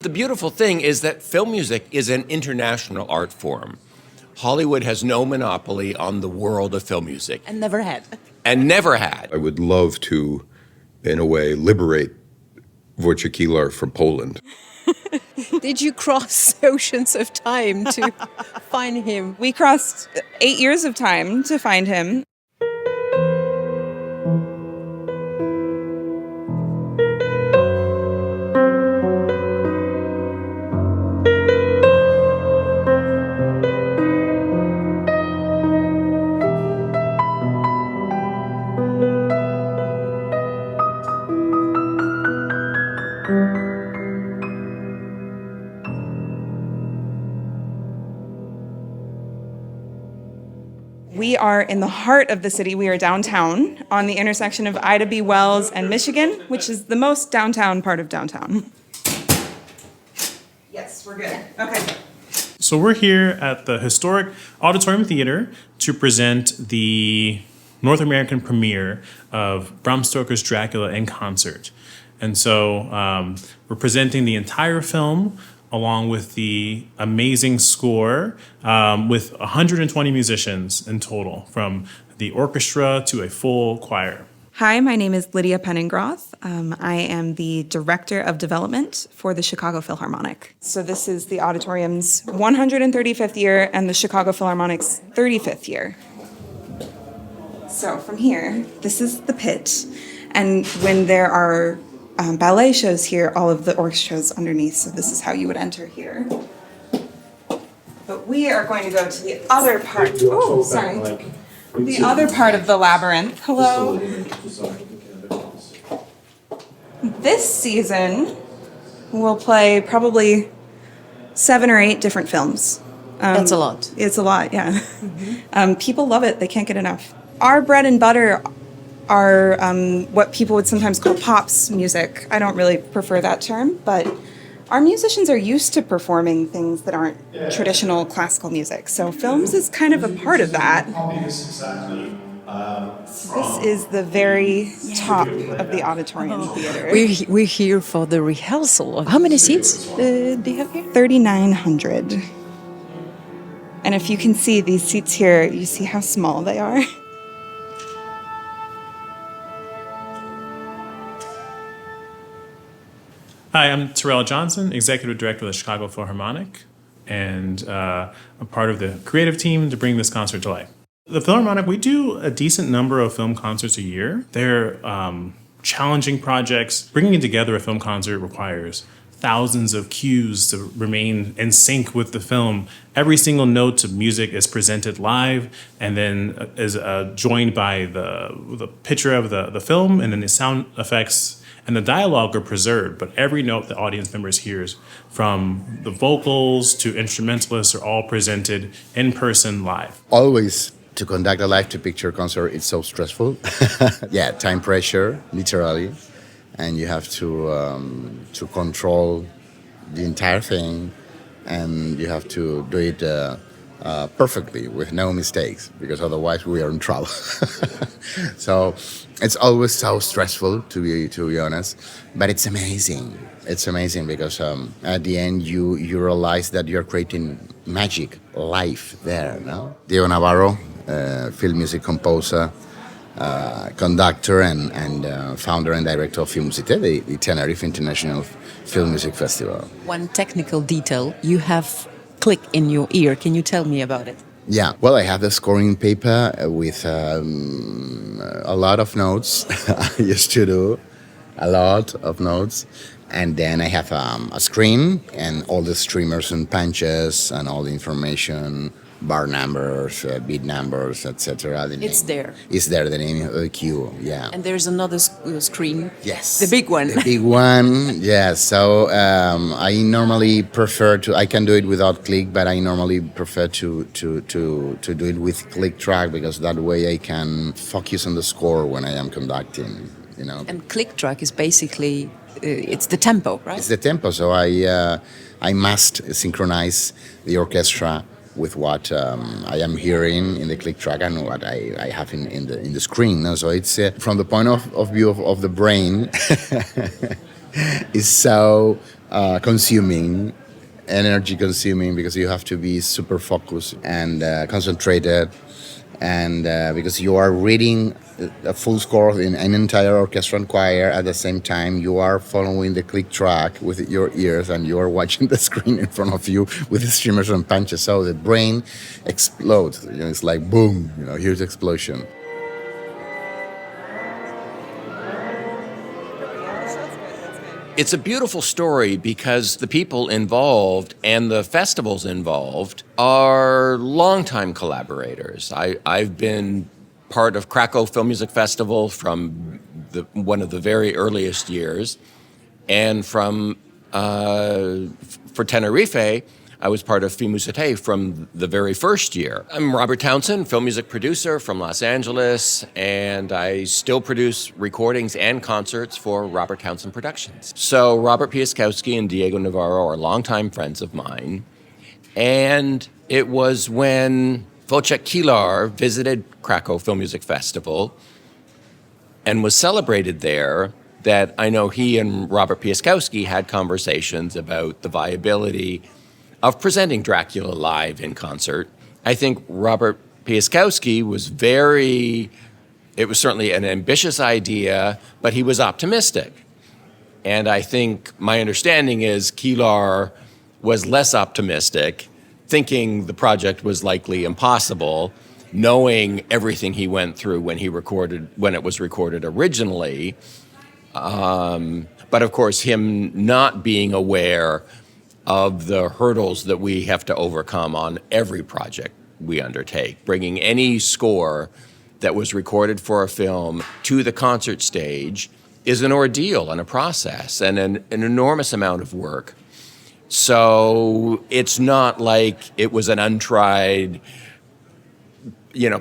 The beautiful thing is that film music is an international art form. Hollywood has no monopoly on the world of film music. And never had. And never had. I would love to, in a way, liberate Wojciech Kilar from Poland. Did you cross oceans of time to find him? We crossed 8 years of time to find him. We are in the heart of the city. We are downtown on the intersection of Ida B. Wells and Michigan, which is the most downtown part of downtown. Yes, we're good. Okay. So we're here at the historic Auditorium Theater to present the North American premiere of Bram Stoker's Dracula in concert. And so we're presenting the entire film along with the amazing score with 120 musicians in total, from the orchestra to a full choir. Hi, my name is Lydia Penningroth. I am the Director of Development for the Chicago Philharmonic. So this is the auditorium's 135th year and the Chicago Philharmonic's 35th year. So from here, this is the pit. And when there are ballet shows here, all of the orchestras underneath, so this is how you would enter here. But we are going to go to the other part. Oh, sorry. The other part of the labyrinth. Hello. This season, we'll play probably 7 or 8 different films. That's a lot. It's a lot, yeah. People love it. They can't get enough. Our bread and butter are what people would sometimes call pops music. I don't really prefer that term, but our musicians are used to performing things that aren't traditional classical music. So films is kind of a part of that. This is the very top of the auditorium theater. We're here for the rehearsal. How many seats do you have here? 3,900. And if you can see these seats here, you see how small they are. Hi, I'm Terell Johnson, Executive Director of the Chicago Philharmonic, and I'm part of the creative team to bring this concert to life. The Philharmonic, we do a decent number of film concerts a year. They're challenging projects. Bringing together a film concert requires thousands of cues to remain in sync with the film. Every single note of music is presented live and then is joined by the picture of the film, and then the sound effects and the dialogue are preserved, but every note the audience members hears, from the vocals to instrumentalists, are all presented in person live. Always to conduct a live-to-picture concert, it's so stressful. Yeah, time pressure, literally. And you have to control the entire thing, and you have to do it perfectly with no mistakes, because otherwise we are in trouble. So it's always so stressful, to be honest, but it's amazing. It's amazing because at the end you realize that you're creating magic, life there. No? Diego Navarro, film music composer, conductor and founder and director of Film Cité, the Tenerife International Film Music Festival. One technical detail, you have click in your ear. Can you tell me about it? Yeah, well, I have the scoring paper with a lot of notes. I used to do a lot of notes. And then I have a screen and all the streamers and punches and all the information, bar numbers, beat numbers, etc. It's there. It's there, the name of the cue, yeah. And there's another screen. Yes. The big one. The big one, yes. So I normally prefer to, I can do it without click, but I normally prefer to do it with click track, because that way I can focus on the score when I am conducting, you know. And click track is basically, it's the tempo, right? It's the tempo, so I must synchronize the orchestra with what I am hearing in the click track and what I have in the screen. No? So it's from the point of view of the brain, is so consuming, energy consuming, because you have to be super focused and concentrated, and because you are reading a full score in an entire orchestra and choir at the same time. You are following the click track with your ears, and you are watching the screen in front of you with the streamers and punches. So the brain explodes. It's like boom. Here's the explosion. It's a beautiful story because the people involved and the festivals involved are longtime collaborators. I've been part of Krakow Film Music Festival from one of the very earliest years, and for Tenerife, I was part of FIMUSITE from the very first year. I'm Robert Townsend, film music producer from Los Angeles, and I still produce recordings and concerts for Robert Townsend Productions. So Robert Piaskowski and Diego Navarro are longtime friends of mine, and it was when Wojciech Kilar visited Krakow Film Music Festival and was celebrated there that I know he and Robert Piaskowski had conversations about the viability of presenting Dracula live in concert. I think Robert Piaskowski was it was certainly an ambitious idea, but he was optimistic. And I think my understanding is Kilar was less optimistic, thinking the project was likely impossible, knowing everything he went through when it was recorded originally. But of course, him not being aware of the hurdles that we have to overcome on every project we undertake. Bringing any score that was recorded for a film to the concert stage is an ordeal and a process and an enormous amount of work. So it's not like it was an untried,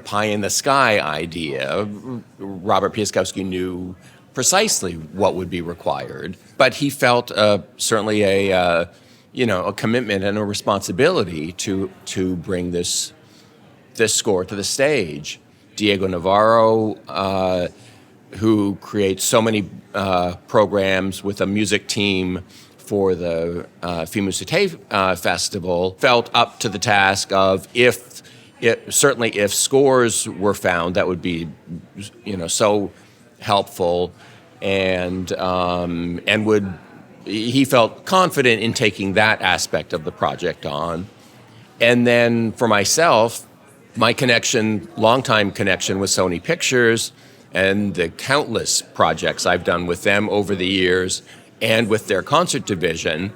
pie in the sky idea. Robert Piaskowski knew precisely what would be required, but he felt certainly a commitment and a responsibility to bring this score to the stage. Diego Navarro, who creates so many programs with a music team for the FIMUSITE Festival, felt up to the task of if scores were found, that would be so helpful, and he felt confident in taking that aspect of the project on. And then for myself, my longtime connection with Sony Pictures and the countless projects I've done with them over the years and with their concert division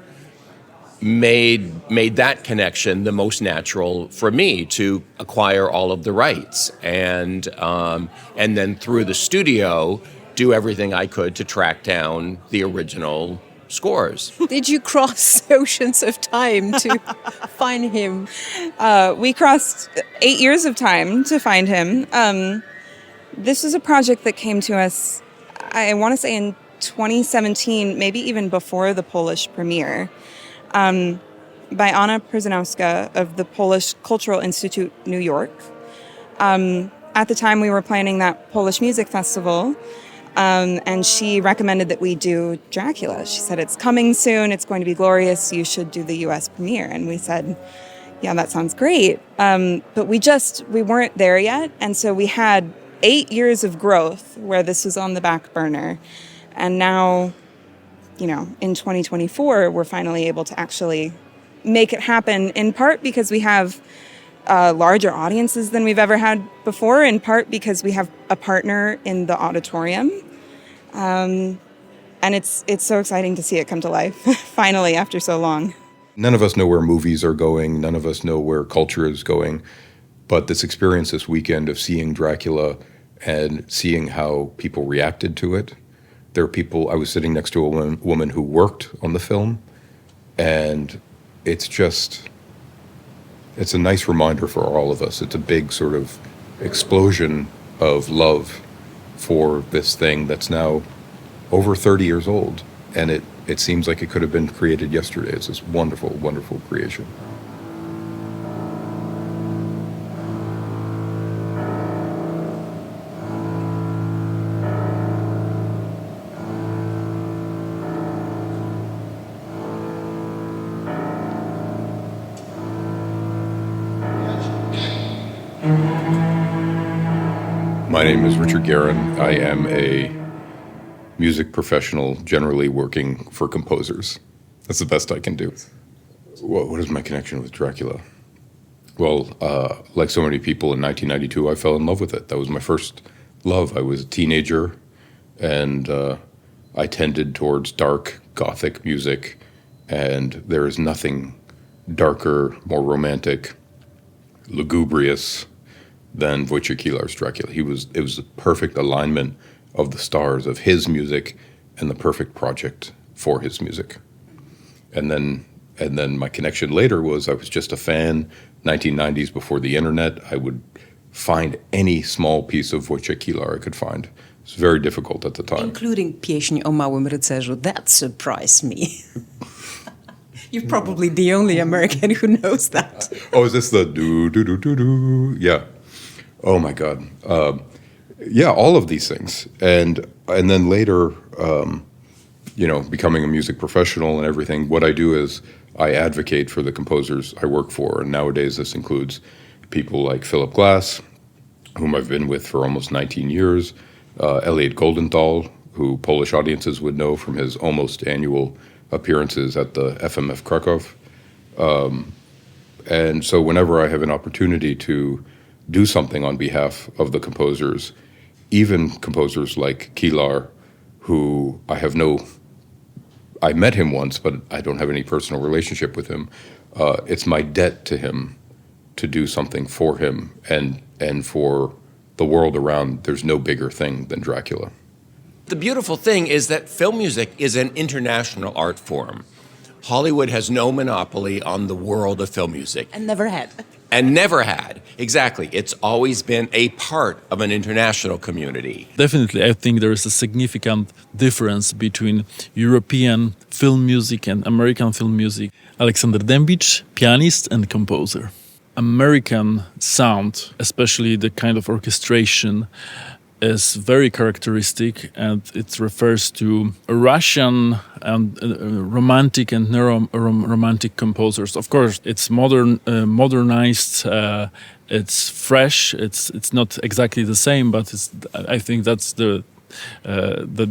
made that connection the most natural for me to acquire all of the rights and then through the studio do everything I could to track down the original scores. Did you cross oceans of time to find him? We crossed 8 years of time to find him. This is a project that came to us, I want to say in 2017, maybe even before the Polish premiere, by Anna Perzanowska of the Polish Cultural Institute, New York. At the time, we were planning that Polish music festival, and she recommended that we do Dracula. She said, it's coming soon, it's going to be glorious, you should do the US premiere. And we said, yeah, that sounds great. But we weren't there yet. And so we had 8 years of growth where this was on the back burner. And now, in 2024, we're finally able to actually make it happen, in part because we have larger audiences than we've ever had before, in part because we have a partner in the auditorium. And it's so exciting to see it come to life, finally, after so long. None of us know where movies are going. None of us know where culture is going. But this experience this weekend of seeing Dracula and seeing how people reacted to it. There are people, I was sitting next to a woman who worked on the film, and it's a nice reminder for all of us. It's a big sort of explosion of love for this thing that's now over 30 years old, and it seems like it could have been created yesterday. It's this wonderful, wonderful creation. My name is Richard Guérin. I am a music professional generally working for composers. That's the best I can do. What is my connection with Dracula? Well, like so many people in 1992, I fell in love with it. That was my first love. I was a teenager, and I tended towards dark Gothic music, and there is nothing darker, more romantic, lugubrious than Wojciech Kilar's Dracula. It was the perfect alignment of the stars of his music and the perfect project for his music. And then my connection later was I was just a fan. 1990s, before the internet, I would find any small piece of Wojciech Kilar I could find. It was very difficult at the time. Including Pieśń o Małym Rycerzu. That surprised me. You're probably the only American who knows that. Oh, is this the do? Yeah. Oh my God. Yeah, all of these things. And then later, becoming a music professional and everything, what I do is I advocate for the composers I work for. And nowadays this includes people like Philip Glass, whom I've been with for almost 19 years, Elliot Goldenthal, who Polish audiences would know from his almost annual appearances at the FMF Krakow. And so whenever I have an opportunity to do something on behalf of the composers, even composers like Kilar, who I met him once, but I don't have any personal relationship with him. It's my debt to him to do something for him and for the world around. There's no bigger thing than Dracula. The beautiful thing is that film music is an international art form. Hollywood has no monopoly on the world of film music. And never had. And never had. Exactly. It's always been a part of an international community. Definitely, I think there is a significant difference between European film music and American film music. Aleksander Dębicz, pianist and composer. American sound, especially the kind of orchestration, is very characteristic, and it refers to Russian and romantic and neo-romantic composers. Of course, it's modernized, it's fresh. It's not exactly the same, but I think that's the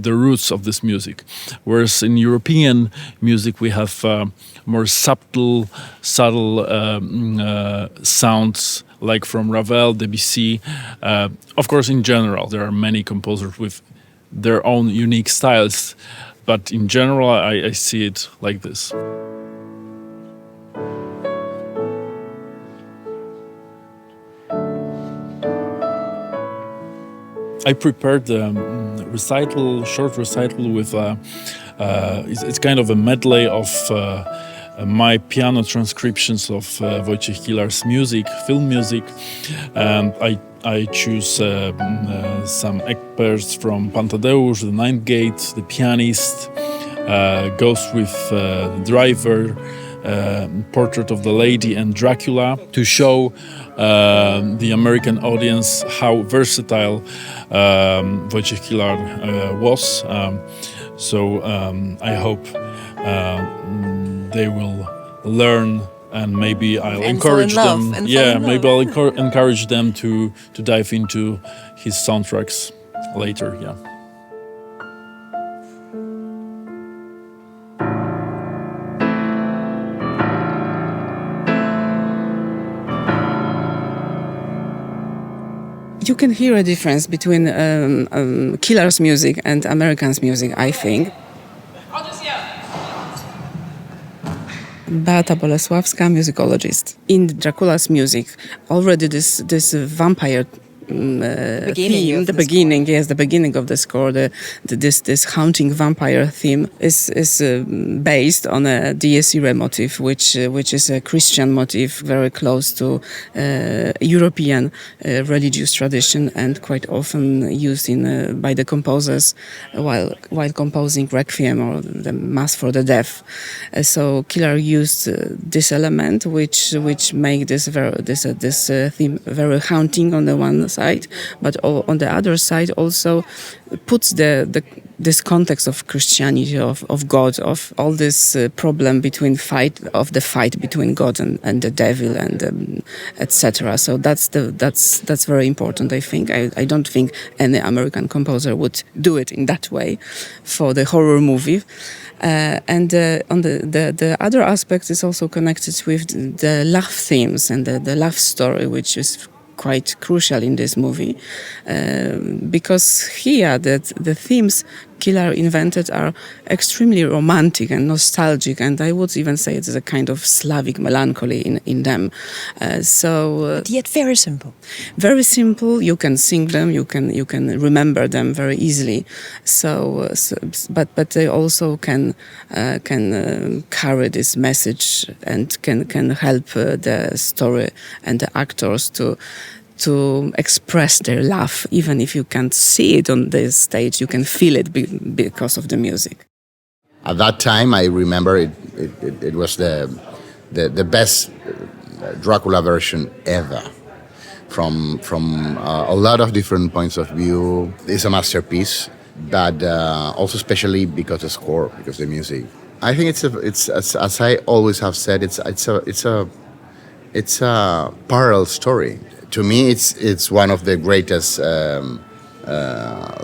roots of this music. Whereas in European music, we have more subtle sounds, like from Ravel, Debussy. Of course, in general, there are many composers with their own unique styles, but in general, I see it like this. I prepared the short recital with it's kind of a medley of my piano transcriptions of Wojciech Kilar's music, film music, and I choose some experts from Pantadeusz, the Ninth Gate, the pianist, goes with driver, Portrait of the Lady and Dracula, to show the American audience how versatile Wojciech Kilar was. So I hope they will learn, and maybe I'll encourage them. Maybe I'll encourage them to dive into his soundtracks later. Yeah. You can hear a difference between Kilar's music and American's music, I think. Beata Bolesławska, musicologist. In Dracula's music, already this vampire theme, the beginning of the score, this haunting vampire theme is based on a Dies Irae motif, which is a Christian motif, very close to European religious tradition, and quite often used by the composers while composing Requiem or the Mass for the Deaf. So Kilar used this element, which make this theme very haunting on the one side, side, but on the other side also puts this context of Christianity, of God, of all this problem between the fight between God and the devil, and etc. So that's very important. I think I don't think any American composer would do it in that way for the horror movie. And on the other aspect is also connected with the love themes and the love story, which is quite crucial in this movie, because here the themes Kilar invented are extremely romantic and nostalgic, and I would even say it's a kind of Slavic melancholy in them. But yet very simple. Very simple. You can sing them. You can remember them very easily. But they also can carry this message and can help the story and the actors to express their love. Even if you can't see it on the stage, you can feel it because of the music. At that time, I remember it was the best Dracula version ever. From a lot of different points of view. It's a masterpiece, but also especially because the score, because the music. I think it's as I always have said, it's a parallel story. To me, it's one of the greatest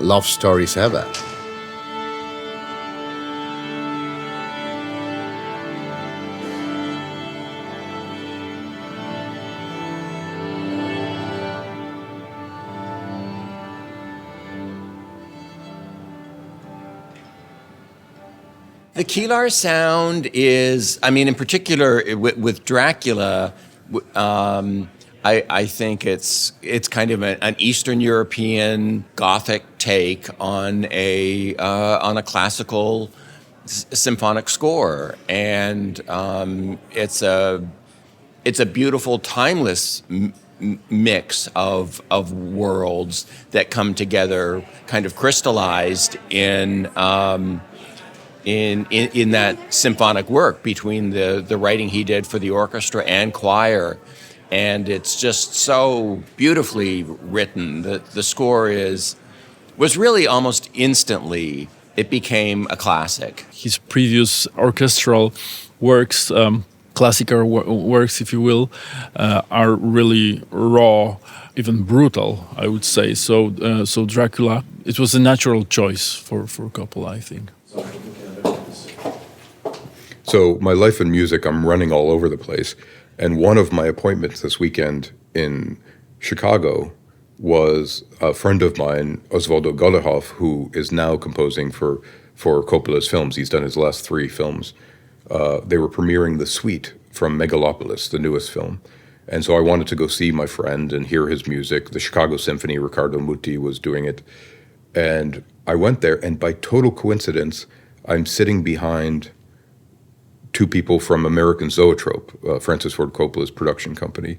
love stories ever. The Kilar sound is, I mean, in particular with Dracula, I think it's kind of an Eastern European Gothic take on a classical symphonic score, and it's a beautiful, timeless mix of worlds that come together, kind of crystallized in that symphonic work between the writing he did for the orchestra and choir. And it's just so beautifully written. The score was really almost instantly, it became a classic. His previous orchestral works, classical works, if you will, are really raw, even brutal, I would say. So Dracula, it was a natural choice for Coppola, I think. So my life in music, I'm running all over the place. And one of my appointments this weekend in Chicago was a friend of mine, Osvaldo Golehoff, who is now composing for Coppola's films. He's done his last 3 films. They were premiering The Suite from Megalopolis, the newest film. And so I wanted to go see my friend and hear his music. The Chicago Symphony, Riccardo Muti was doing it. And I went there, and by total coincidence, I'm sitting behind 2 people from American Zoetrope, Francis Ford Coppola's production company,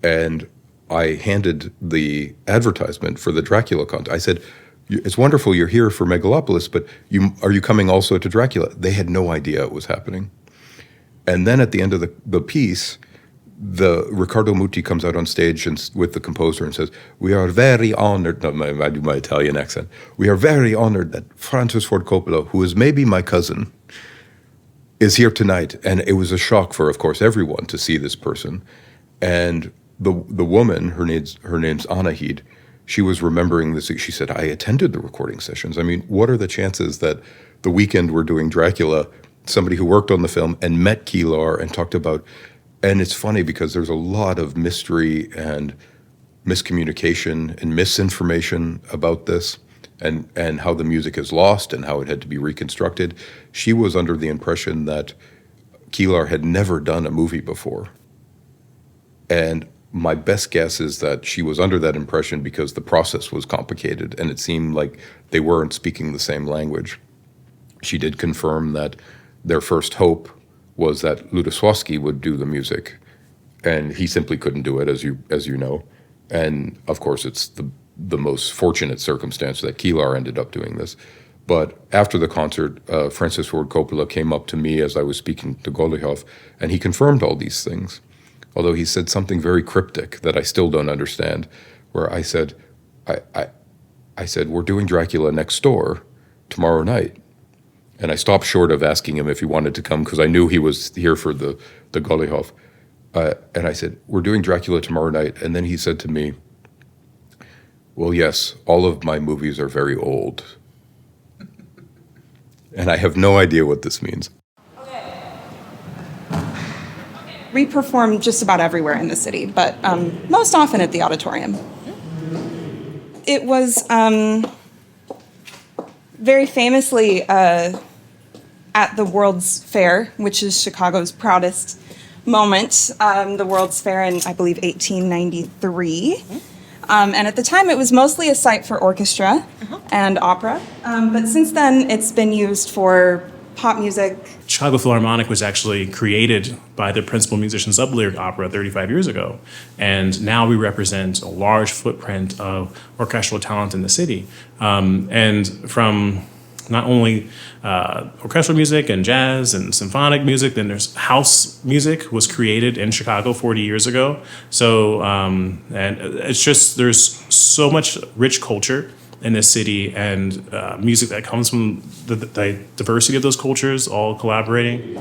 and I handed the advertisement for the Dracula concert. I said, "It's wonderful you're here for Megalopolis, but are you coming also to Dracula?" They had no idea it was happening. And then at the end of the piece, the Riccardo Muti comes out on stage with the composer and says, "We are very honored," I do my Italian accent, "we are very honored that Francis Ford Coppola, who is maybe my cousin, is here tonight." And it was a shock for, of course, everyone to see this person. And the woman, her name's Anahid, she was remembering this. She said, "I attended the recording sessions. I mean, what are the chances that the weekend we're doing Dracula, somebody who worked on the film and met Kilar and talked about..." And it's funny because there's a lot of mystery and miscommunication and misinformation about this. And how the music is lost and how it had to be reconstructed. She was under the impression that Kilar had never done a movie before. And my best guess is that she was under that impression because the process was complicated and it seemed like they weren't speaking the same language. She did confirm that their first hope was that Bolesławski would do the music, and he simply couldn't do it, as you know. And of course, it's the most fortunate circumstance that Kilar ended up doing this. But after the concert, Francis Ford Coppola came up to me as I was speaking to Golehoff, and he confirmed all these things. Although he said something very cryptic that I still don't understand, where I said, I said, we're doing Dracula next door tomorrow night. And I stopped short of asking him if he wanted to come because I knew he was here for the Gollyhof. And I said, we're doing Dracula tomorrow night. And then he said to me, well, yes, all of my movies are very old. And I have no idea what this means. We perform just about everywhere in the city, but most often at the auditorium. It was very famously at the World's Fair, which is Chicago's proudest moment, the World's Fair in, I believe, 1893. And at the time, it was mostly a site for orchestra and opera. But since then, it's been used for pop music. Chicago Philharmonic was actually created by the principal musicians of Lyric Opera 35 years ago. And now we represent a large footprint of orchestral talent in the city. And from not only orchestral music and jazz and symphonic music, then there's house music was created in Chicago 40 years ago. So, and it's just, there's so much rich culture in this city and music that comes from the diversity of those cultures all collaborating.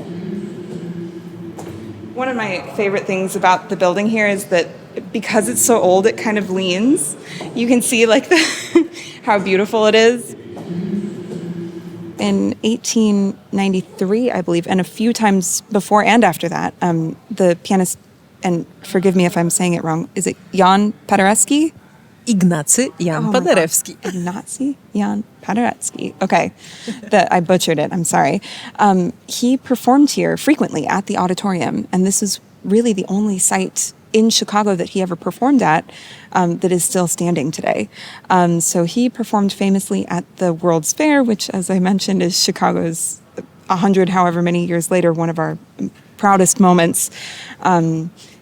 One of my favorite things about the building here is that because it's so old, it kind of leans. You can see like how beautiful it is. In 1893, I believe, and a few times before and after that, the pianist, and forgive me if I'm saying it wrong, is it Jan Paderewski? Ignacy Jan Paderewski. Ignacy Jan Paderewski. Okay, I butchered it. I'm sorry. He performed here frequently at the auditorium, and this is really the only site in Chicago that he ever performed at that is still standing today. So he performed famously at the World's Fair, which, as I mentioned, is Chicago's 100, however many years later, one of our proudest moments.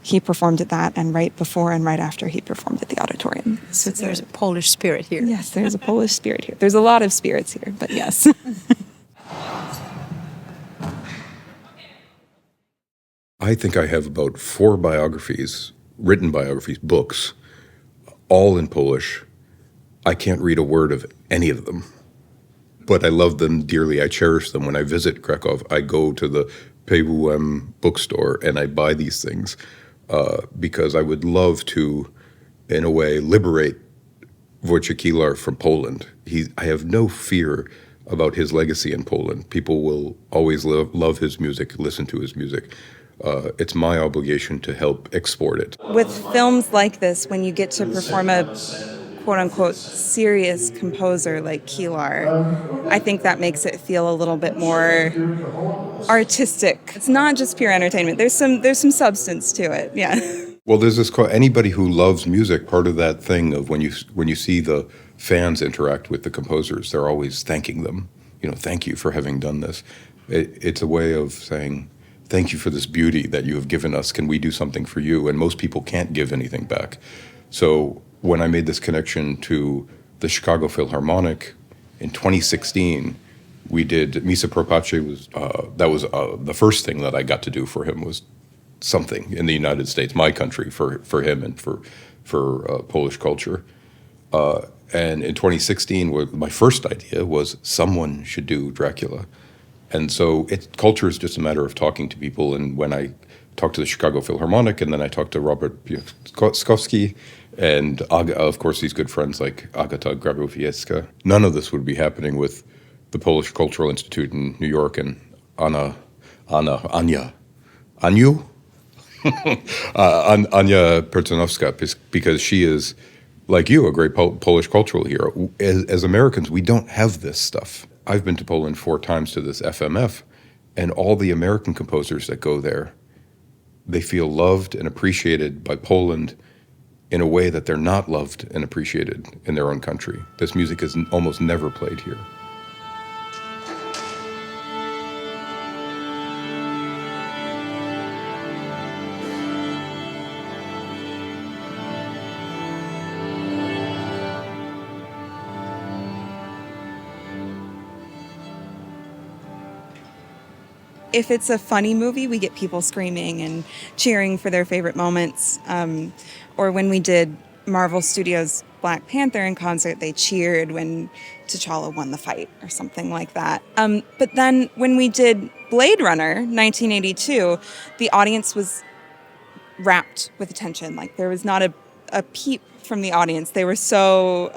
He performed at that, and right before and right after he performed at the auditorium. So there's a Polish spirit here. Yes, there's a Polish spirit here. There's a lot of spirits here, but yes. I think I have about 4 biographies, written biographies, books, all in Polish. I can't read a word of any of them, but I love them dearly. I cherish them. When I visit Krakow, I go to the PWM bookstore and I buy these things because I would love to, in a way, liberate Wojciech Kilar from Poland. I have no fear about his legacy in Poland. People will always love his music, listen to his music. It's my obligation to help export it. With films like this, when you get to perform a quote-unquote serious composer like Kilar, I think that makes it feel a little bit more artistic. It's not just pure entertainment. There's some substance to it, yeah. Well, there's this anybody who loves music, part of that thing of when you see the fans interact with the composers, they're always thanking them. Thank you for having done this. It's a way of saying, thank you for this beauty that you have given us. Can we do something for you? And most people can't give anything back. So when I made this connection to the Chicago Philharmonic in 2016, we did Misa pro Pace. That was the first thing that I got to do for him was something in the United States, my country, for him and for Polish culture. And in 2016, my first idea was someone should do Dracula. And so culture is just a matter of talking to people. And when I talked to the Chicago Philharmonic, and then I talked to Robert Piaskowski, and of course these good friends like Agata Grabowiecka, none of this would be happening with the Polish Cultural Institute in New York and Ania Perzanowska, because she is, like you, a great Polish cultural hero. As Americans, we don't have this stuff. I've been to Poland 4 times to this FMF, and all the American composers that go there, they feel loved and appreciated by Poland in a way that they're not loved and appreciated in their own country. This music is almost never played here. If it's a funny movie, we get people screaming and cheering for their favorite moments. Or when we did Marvel Studios' Black Panther in concert, they cheered when T'Challa won the fight or something like that. But then when we did Blade Runner 1982, the audience was rapt with attention. Like there was not a peep from the audience. They were so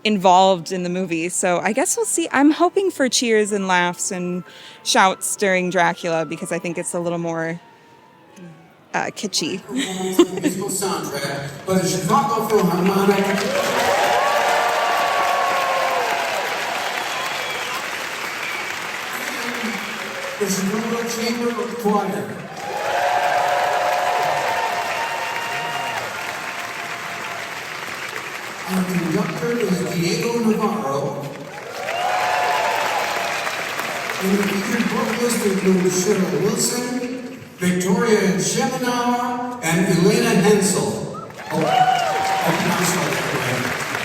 involved in the movie. So I guess we'll see. I'm hoping for cheers and laughs and shouts during Dracula because I think it's a little more kitschy. Musical soundtrack by the Chicago Philharmonic. The Chicago Chamber Choir. Our conductor is Diego Navarro. And the featured vocalist include Cheryl Wilson, Victoria Schemenauer, and Elena Hensel. And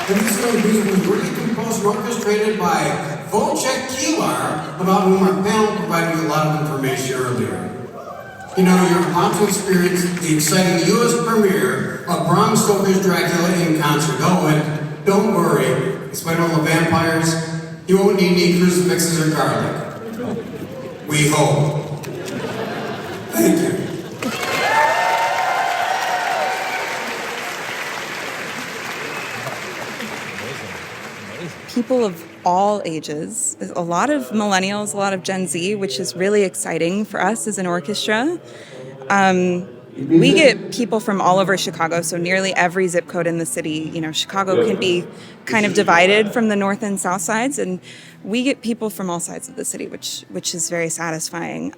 this is going to be really composed and orchestrated by Wojciech Kilar, about whom our panel provided you a lot of information earlier. You know, you're about to experience the exciting U.S. premiere of Bram Stoker's Dracula in concert. Don't worry, despite all the vampires, you won't need any crucifixes or garlic. We hope. Thank you. People of all ages, a lot of millennials, a lot of Gen Z, which is really exciting for us as an orchestra. We get people from all over Chicago, so nearly every zip code in the city. You know, Chicago can be kind of divided from the north and south sides, and we get people from all sides of the city, which is very satisfying.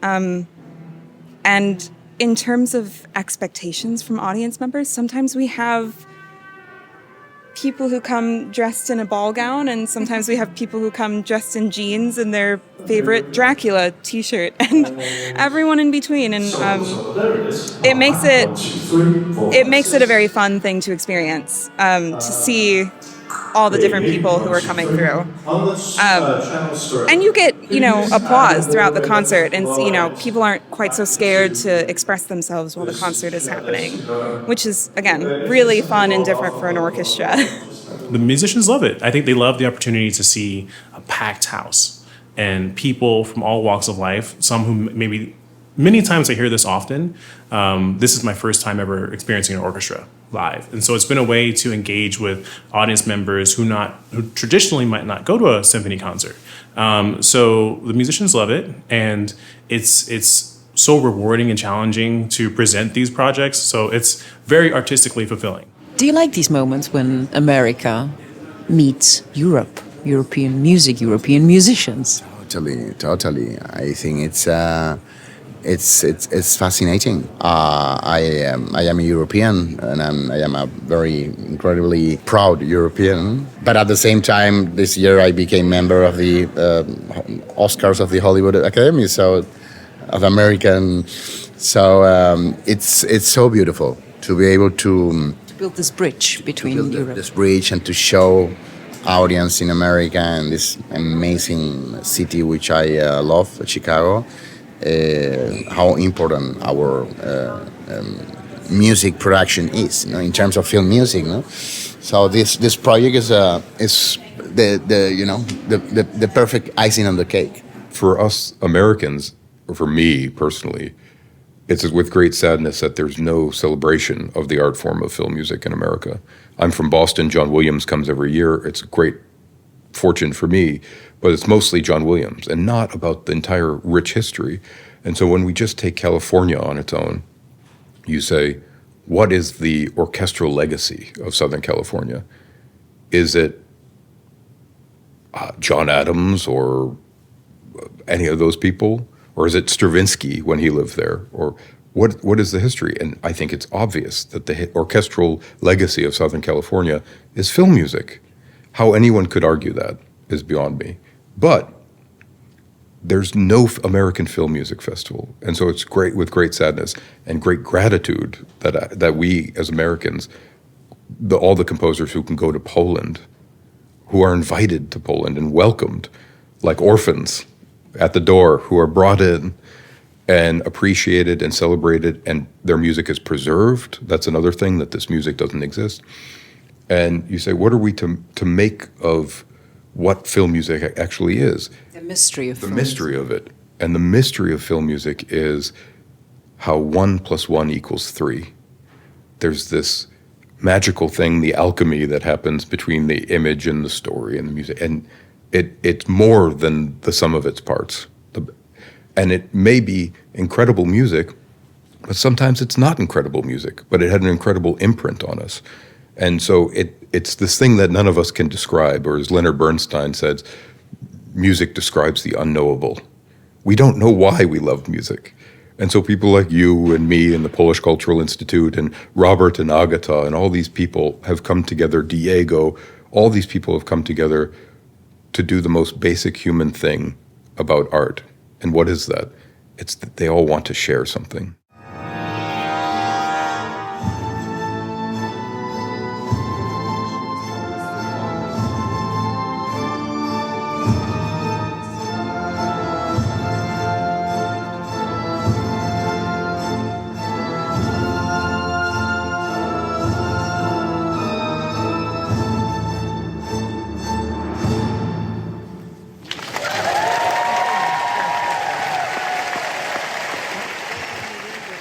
And in terms of expectations from audience members, sometimes we have people who come dressed in a ball gown, and sometimes we have people who come dressed in jeans and their favorite Dracula t-shirt, and everyone in between. And it makes it a very fun thing to experience, to see all the different people who are coming through. And you get, applause throughout the concert, and people aren't quite so scared to express themselves while the concert is happening, which is, again, really fun and different for an orchestra. The musicians love it. I think they love the opportunity to see a packed house and people from all walks of life, some who many times I hear this often. This is my first time ever experiencing an orchestra live. And so it's been a way to engage with audience members who traditionally might not go to a symphony concert. So the musicians love it, and it's so rewarding and challenging to present these projects. So it's very artistically fulfilling. Do you like these moments when America meets Europe, European music, European musicians? Totally. I think it's fascinating. I am a European, and I am a very incredibly proud European. But at the same time, this year I became member of the Oscars of the Hollywood Academy, of American. So it's so beautiful to be able to build this bridge between Europe. This bridge, and to show audience in America and this amazing city which I love, Chicago. How important our music production is, in terms of film music. So this project is the perfect icing on the cake. For us Americans, or for me personally, it's with great sadness that there's no celebration of the art form of film music in America. I'm from Boston. John Williams comes every year. It's a great fortune for me, but it's mostly John Williams and not about the entire rich history. And so when we just take California on its own, you say, what is the orchestral legacy of Southern California? Is it John Adams or any of those people? Or is it Stravinsky when he lived there? Or what is the history? And I think it's obvious that the orchestral legacy of Southern California is film music. How anyone could argue that is beyond me. But there's no American Film Music Festival. And so it's great, with great sadness and great gratitude that we as Americans, all the composers who can go to Poland, who are invited to Poland and welcomed like orphans at the door, who are brought in and appreciated and celebrated, and their music is preserved. That's another thing, that this music doesn't exist. And you say, what are we to make of what film music actually is? The mystery of The film mystery of it. And the mystery of film music is how 1 + 1 = 3. There's this magical thing, the alchemy that happens between the image and the story and the music. And it's more than the sum of its parts. And it may be incredible music, but sometimes it's not incredible music, but it had an incredible imprint on us. And so it's this thing that none of us can describe, or as Leonard Bernstein says, music describes the unknowable. We don't know why we love music. And so people like you and me and the Polish Cultural Institute and Robert and Agata and all these people have come together, Diego, all these people have come together to do the most basic human thing about art. And what is that? It's that they all want to share something.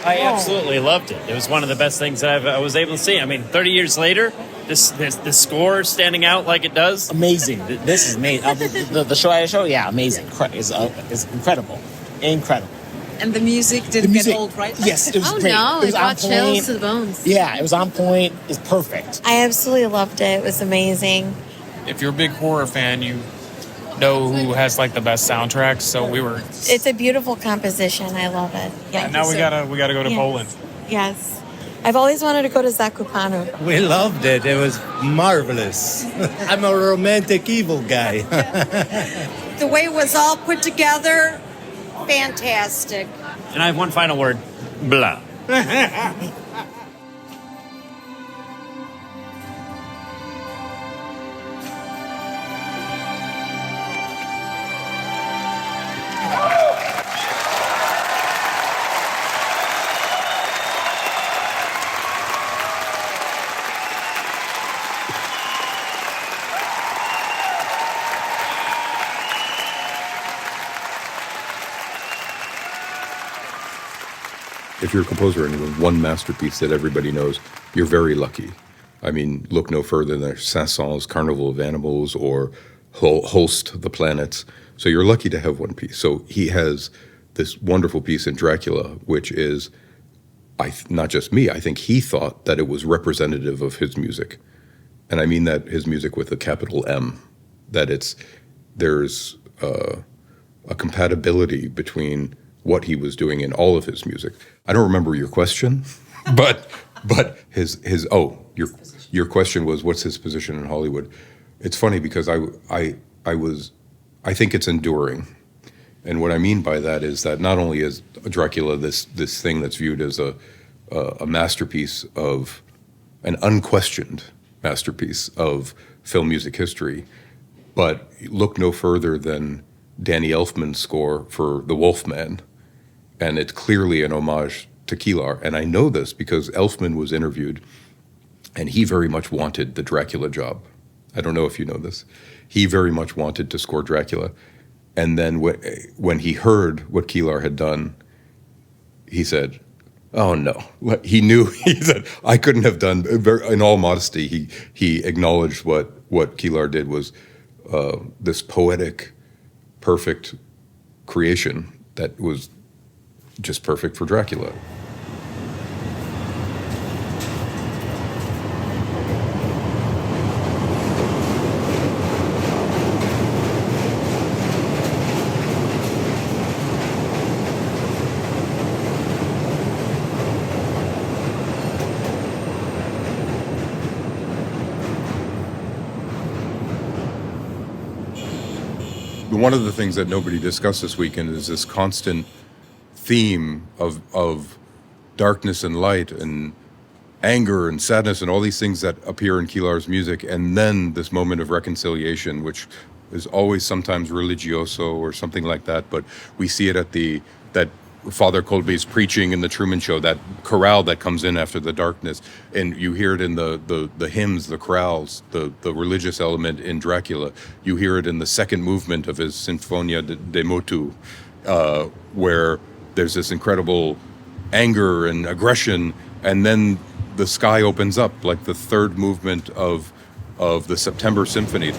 I absolutely loved it. It was one of the best things that I was able to see. I mean, 30 years later, this score standing out like it does. Amazing. This is amazing. The show, yeah, amazing. It's incredible. Incredible. And the music didn't get old, right? Yes, it was great. No, it was brought chills to the bones. Yeah, it was on point. It's perfect. I absolutely loved it. It was amazing. If you're a big horror fan, you know who has like the best soundtracks. So we were. It's a beautiful composition. I love it. Yeah. And now we gotta go to Poland. Yes. I've always wanted to go to Zakopane. We loved it. It was marvelous. I'm a romantic evil guy. The way it was all put together, fantastic. And I have one final word. Blah. If you're a composer and you have one masterpiece that everybody knows, you're very lucky. I mean, look no further than Saint-Saëns' Carnival of Animals or Holst, The Planets. So you're lucky to have one piece. So he has this wonderful piece in Dracula, which is, not just me, I think he thought that it was representative of his music. And I mean that his music with a capital M, that there's a compatibility between what he was doing in all of his music. I don't remember your question, but your question was, what's his position in Hollywood? It's funny because I think it's enduring. And what I mean by that is that not only is Dracula this thing that's viewed as a masterpiece of, an unquestioned masterpiece of film music history, but look no further than Danny Elfman's score for The Wolfman. And it's clearly an homage to Kilar. And I know this because Elfman was interviewed, and he very much wanted the Dracula job. I don't know if you know this. He very much wanted to score Dracula. And then when he heard what Kilar had done, he said, oh no. He knew, he said, I couldn't have done, in all modesty, he acknowledged what Kilar did was this poetic, perfect creation that was just perfect for Dracula. One of the things that nobody discussed this weekend is this constant theme of darkness and light and anger and sadness and all these things that appear in Kilar's music, and then this moment of reconciliation, which is always sometimes religioso or something like that, but we see it at Father Kolbe's preaching in the Truman Show, that chorale that comes in after the darkness, and you hear it in the hymns, the chorales, the religious element in Dracula. You hear it in the second movement of his Sinfonia de Motu, where there's this incredible anger and aggression, and then the sky opens up, like the third movement of the September Symphony.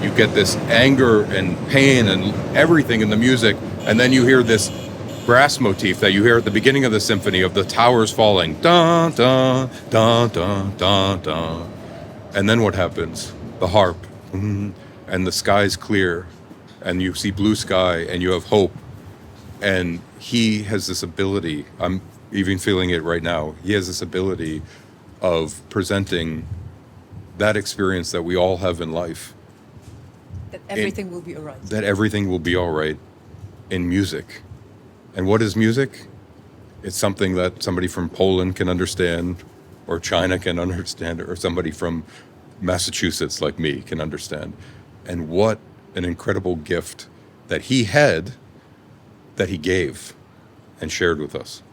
You get this anger and pain and everything in the music, and then you hear this brass motif that you hear at the beginning of the symphony of the towers falling. Dun, dun, dun, dun, dun, dun. And then what happens? The harp. And the sky's clear, and you see blue sky, and you have hope. And he has this ability, I'm even feeling it right now, he has this ability of presenting that experience that we all have in life. That everything will be all right. That everything will be all right in music. And what is music? It's something that somebody from Poland can understand, or China can understand, or somebody from Massachusetts like me can understand. And what an incredible gift that he had, that he gave and shared with us.